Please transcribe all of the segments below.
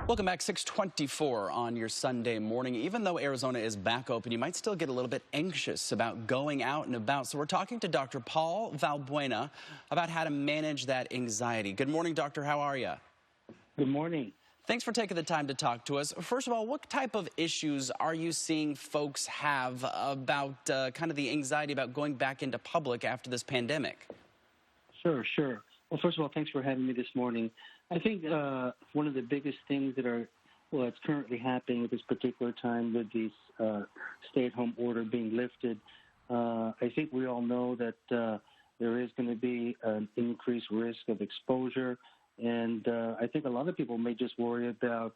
Welcome back, 6:24 on your Sunday morning. Even though Arizona is back open, you might still get a little bit anxious about going out and about. So we're talking to Dr. Paul Valbuena about how to manage that anxiety. Good morning, doctor. How are you? Good morning. Thanks for taking the time to talk to us. First of all, what type of issues are you seeing folks have about kind of the anxiety about going back into public after this pandemic? Sure. Well, first of all, thanks for having me this morning. I think one of the biggest things that's currently happening at this particular time with the stay-at-home order being lifted, I think we all know that there is going to be an increased risk of exposure, and I think a lot of people may just worry about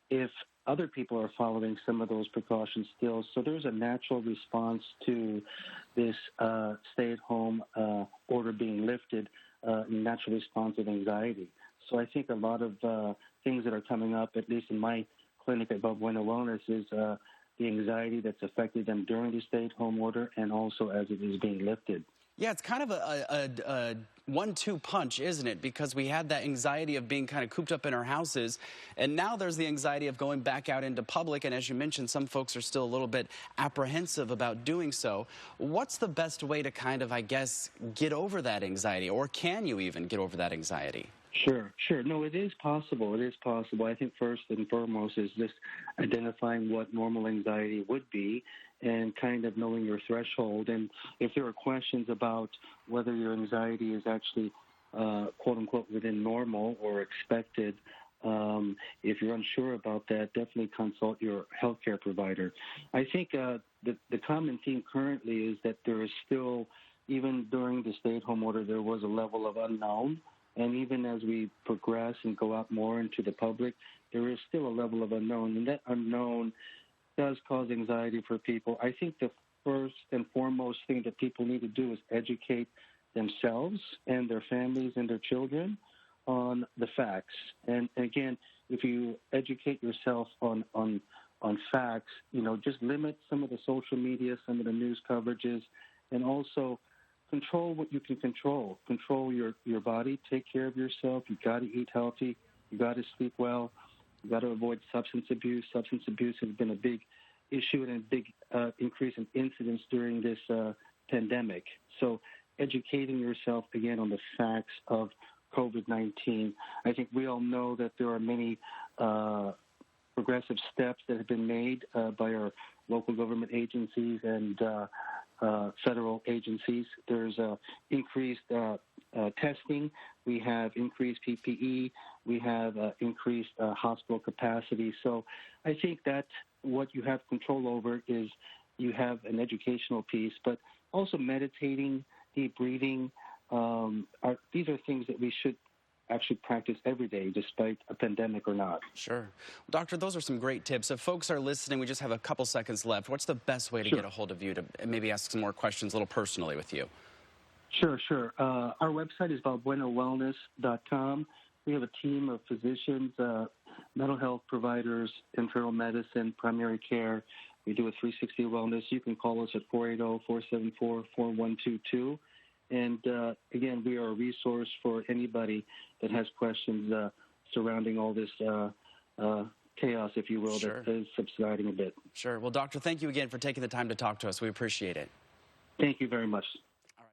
if other people are following some of those precautions still. So there's a natural response to this stay-at-home order being lifted, natural response of anxiety. So I think a lot of things that are coming up, at least in my clinic at Valbuena Wellness, is the anxiety that's affected them during the stay-at-home order and also as it is being lifted. Yeah, it's kind of a 1-2 punch, isn't it? Because we had that anxiety of being kind of cooped up in our houses, and now there's the anxiety of going back out into public, and as you mentioned, some folks are still a little bit apprehensive about doing so. What's the best way to kind of, I guess, get over that anxiety, or can you even get over that anxiety? Sure. No, it is possible. I think first and foremost is just identifying what normal anxiety would be and kind of knowing your threshold. And if there are questions about whether your anxiety is actually, quote unquote, within normal or expected, if you're unsure about that, definitely consult your healthcare provider. I think the common theme currently is that there is still, even during the stay-at-home order, there was a level of unknown. And even as we progress and go out more into the public, there is still a level of unknown. And that unknown does cause anxiety for people. I think the first and foremost thing that people need to do is educate themselves and their families and their children on the facts. And again, if you educate yourself on facts, just limit some of the social media, some of the news coverages, and also control what you can control. Control your body. Take care of yourself. You got to eat healthy. You got to sleep well. You got to avoid substance abuse. Substance abuse has been a big issue and a big increase in incidence during this pandemic. So educating yourself, again, on the facts of COVID-19. I think we all know that there are many progressive steps that have been made by our local government agencies and federal agencies. There's increased testing. We have increased PPE. We have increased hospital capacity. So I think that what you have control over is you have an educational piece, but also meditating, deep breathing. These are things that we should actually practice every day, despite a pandemic or not. Sure. Well, doctor, those are some great tips. If folks are listening, we just have a couple seconds left. What's the best way to get a hold of you to maybe ask some more questions a little personally with you? Sure. Our website is valbuenawellness.com. We have a team of physicians, mental health providers, internal medicine, primary care. We do a 360 wellness. You can call us at 480-474-4122. And again, we are a resource for anybody that has questions surrounding all this chaos, if you will, that is subsiding a bit. Sure. Well, doctor, thank you again for taking the time to talk to us. We appreciate it. Thank you very much.